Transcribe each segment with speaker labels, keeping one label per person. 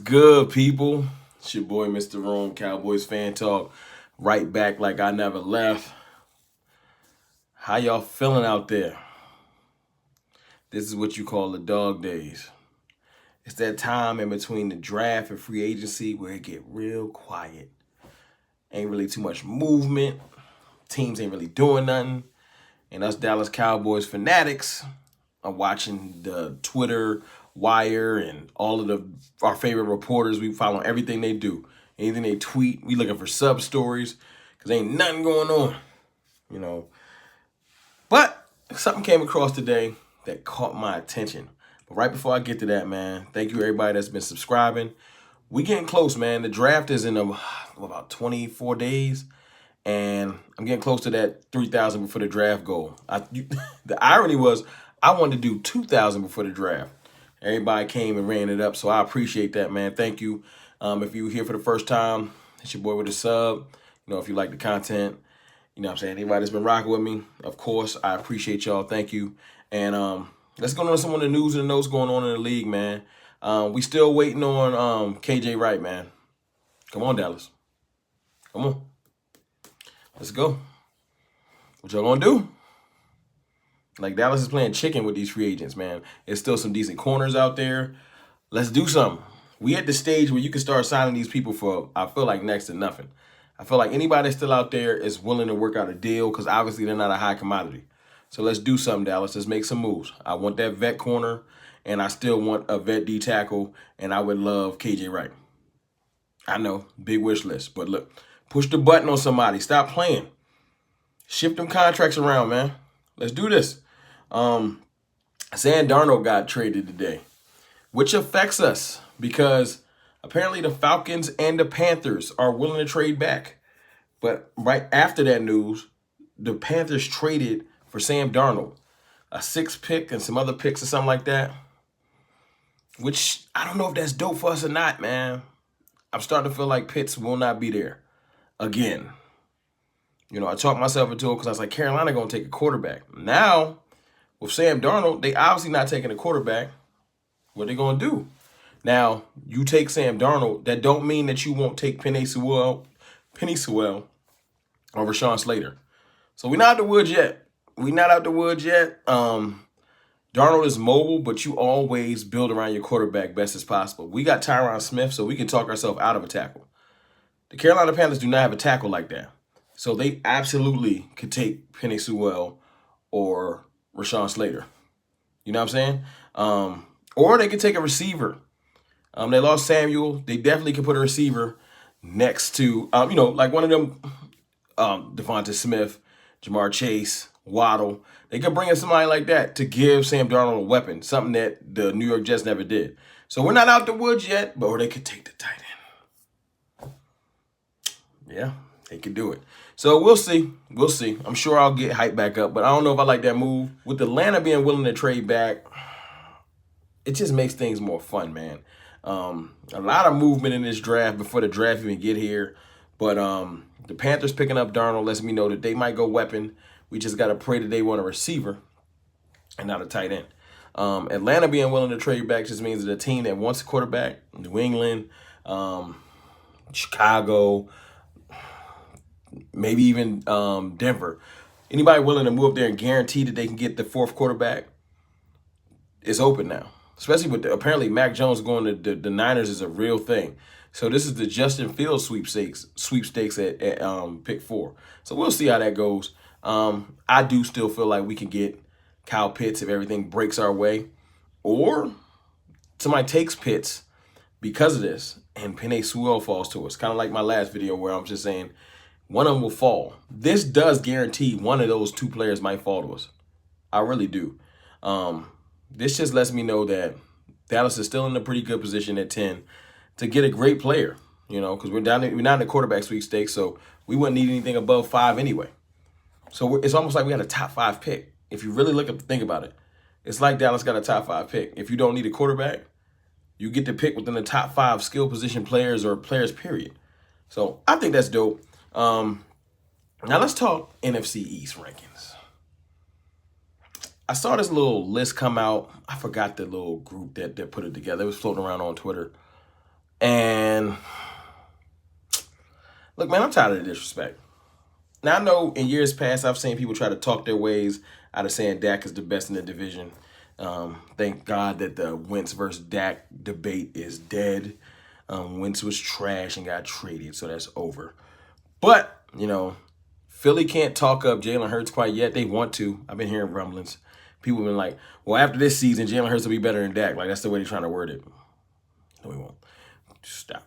Speaker 1: good, people? It's your boy, Mr. Rome, Cowboys Fan Talk. Right back like I never left. How y'all feeling out there? This is what you call the dog days. It's that time in between the draft and free agency where it get real quiet. Ain't really too much movement. Teams ain't really doing nothing. And us Dallas Cowboys fanatics are watching the Twitter wire and all of our favorite reporters. We follow everything they do. Anything they tweet, we looking for sub stories because ain't nothing going on, you know. But something came across today that caught my attention. But right before I get to that, man, thank you everybody that's been subscribing. We getting close, man. The draft is in about 24 days. And I'm getting close to that 3,000 before the draft goal. The irony was I wanted to do 2,000 before the draft. Everybody came and ran it up, so I appreciate that, man. Thank you. If you're here for the first time, it's your boy with a sub. You know, if you like the content, you know what I'm saying? Anybody that's been rocking with me, of course, I appreciate y'all. Thank you. And let's go on to some of the news and the notes going on in the league, man. We still waiting on KJ Wright, man. Come on, Dallas. Come on. Let's go. What y'all gonna do? Like, Dallas is playing chicken with these free agents, man. There's still some decent corners out there. Let's do something. We at the stage where you can start signing these people for, I feel like, next to nothing. I feel like anybody that's still out there is willing to work out a deal because obviously they're not a high commodity. So let's do something, Dallas. Let's make some moves. I want that vet corner, and I still want a vet D tackle, and I would love KJ Wright. I know, big wish list, but look, push the button on somebody. Stop playing. Shift them contracts around, man. Let's do this. Sam Darnold got traded today, which affects us because apparently the Falcons and the Panthers are willing to trade back. But right after that news, the Panthers traded for Sam Darnold, a 6th pick and some other picks or something like that, which I don't know if that's dope for us or not, man. I'm starting to feel like Pitts will not be there again. You know, I talked myself into it because I was like, Carolina going to take a quarterback. Now, with Sam Darnold, they obviously not taking a quarterback. What they going to do? Now, you take Sam Darnold, that don't mean that you won't take Penny Sewell or Rashawn Slater. So we're not out the woods yet. Darnold is mobile, but you always build around your quarterback best as possible. We got Tyron Smith, so we can talk ourselves out of a tackle. The Carolina Panthers do not have a tackle like that. So they absolutely could take Penny Sewell or Rashawn Slater. You know what I'm saying? Or they could take a receiver. They lost Samuel. They definitely could put a receiver next to, like one of them, Devonta Smith, Jamar Chase, Waddle. They could bring in somebody like that to give Sam Darnold a weapon, something that the New York Jets never did. So we're not out the woods yet, but or they could take the tight end. Yeah, they could do it. So we'll see. We'll see. I'm sure I'll get hyped back up, but I don't know if I like that move. With Atlanta being willing to trade back, it just makes things more fun, man. A lot of movement in this draft before the draft even get here. But the Panthers picking up Darnold lets me know that they might go weapon. We just got to pray that they want a receiver and not a tight end. Atlanta being willing to trade back just means that a team that wants a quarterback, New England, Chicago, maybe even Denver, anybody willing to move up there and guarantee that they can get the 4th quarterback is open now. Especially with apparently Mac Jones going to the Niners is a real thing. So this is the Justin Fields sweepstakes at pick 4. So we'll see how that goes. I do still feel like we can get Kyle Pitts if everything breaks our way. Or somebody takes Pitts because of this and Penei Sewell falls to us. Kind of like my last video where I'm just saying one of them will fall. This does guarantee one of those 2 players might fall to us. I really do. This just lets me know that Dallas is still in a pretty good position at 10 to get a great player, you know, because we're not in the quarterback sweepstakes, so we wouldn't need anything above 5 anyway. So it's almost like we had a top 5 pick. If you really think about it, it's like Dallas got a top 5 pick. If you don't need a quarterback, you get to pick within the top 5 skill position players or players, period. So I think that's dope. Now let's talk NFC East rankings. I saw this little list come out. I forgot the little group that put it together. It was floating around on Twitter. And look, man, I'm tired of the disrespect. Now, I know in years past, I've seen people try to talk their ways out of saying Dak is the best in the division. Thank God that the Wentz versus Dak debate is dead. Wentz was trash and got traded, so that's over. But, Philly can't talk up Jalen Hurts quite yet. They want to. I've been hearing rumblings. People have been like, well, after this season, Jalen Hurts will be better than Dak. Like, that's the way they're trying to word it. No, he won't. Stop.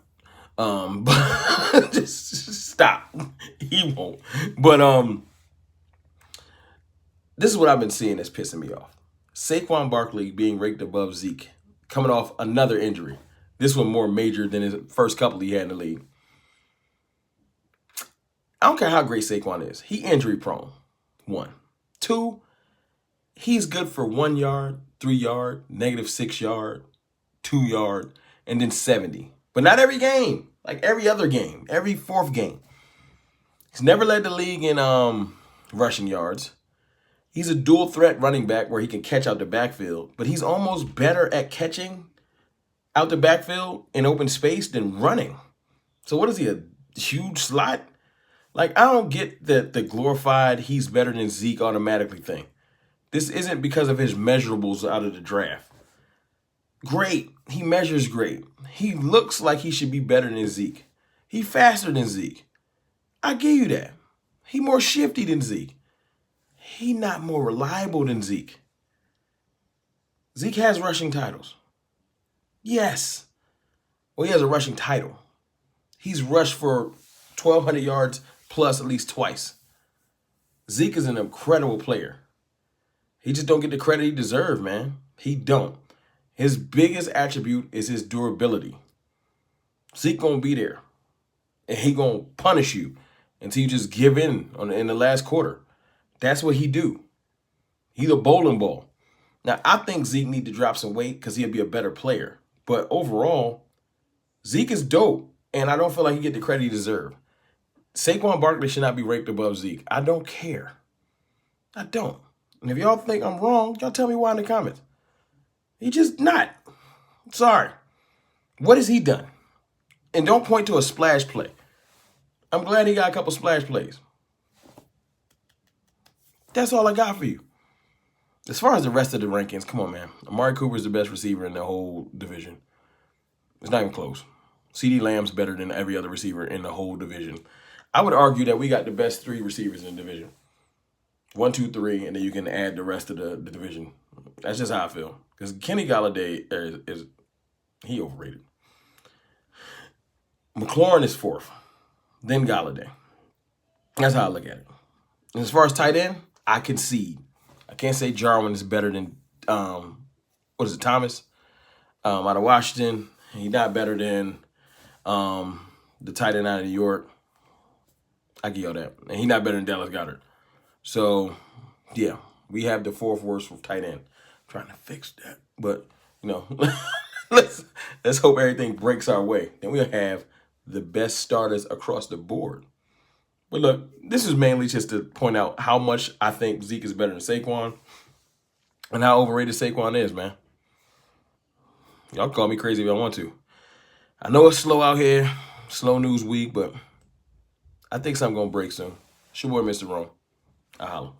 Speaker 1: But just stop. He won't. But this is what I've been seeing that's pissing me off. Saquon Barkley being ranked above Zeke, coming off another injury. This one more major than his first couple he had in the league. I don't care how great Saquon is. He injury prone. 1. 2, he's good for 1 yard, 3 yard, -6 yard, 2 yard, and then 70. But not every game. Like every other game, every fourth game. He's never led the league in rushing yards. He's a dual threat running back where he can catch out the backfield, but he's almost better at catching out the backfield in open space than running. So what is he, a huge slot? Like, I don't get the glorified he's better than Zeke automatically thing. This isn't because of his measurables out of the draft. Great. He measures great. He looks like he should be better than Zeke. He's faster than Zeke. I give you that. He more shifty than Zeke. He not more reliable than Zeke. Zeke has rushing titles. Yes. Well, he has a rushing title. He's rushed for 1,200 yards plus at least twice. Zeke is an incredible player. He just don't get the credit he deserves, man. He don't. His biggest attribute is his durability. Zeke gonna be there, and he gonna punish you until you just give in in the last quarter. That's what he do. He's a bowling ball. Now, I think Zeke need to drop some weight because he'll be a better player. But overall, Zeke is dope, and I don't feel like he get the credit he deserves. Saquon Barkley should not be ranked above Zeke. I don't care. I don't. And if y'all think I'm wrong, y'all tell me why in the comments. He just not. Sorry. What has he done? And don't point to a splash play. I'm glad he got a couple splash plays. That's all I got for you. As far as the rest of the rankings, come on, man. Amari Cooper is the best receiver in the whole division. It's not even close. CeeDee Lamb's better than every other receiver in the whole division. I would argue that we got the best 3 receivers in the division. 1, 2, 3, and then you can add the rest of the division. That's just how I feel. Because Kenny Galladay is he overrated. McLaurin is 4th, then Galladay. That's how I look at it. And as far as tight end, I concede. I can't say Jarwin is better than Thomas out of Washington. He's not better than the tight end out of New York. I give y'all that. And he's not better than Dallas Goedert. So, yeah, we have the 4th worst for tight end. I'm trying to fix that. But, let's hope everything breaks our way. Then we'll have the best starters across the board. But look, this is mainly just to point out how much I think Zeke is better than Saquon and how overrated Saquon is, man. Y'all call me crazy if y'all want to. I know it's slow out here, slow news week, but I think something's going to break soon. It's your boy, Mr. Rome. I holla.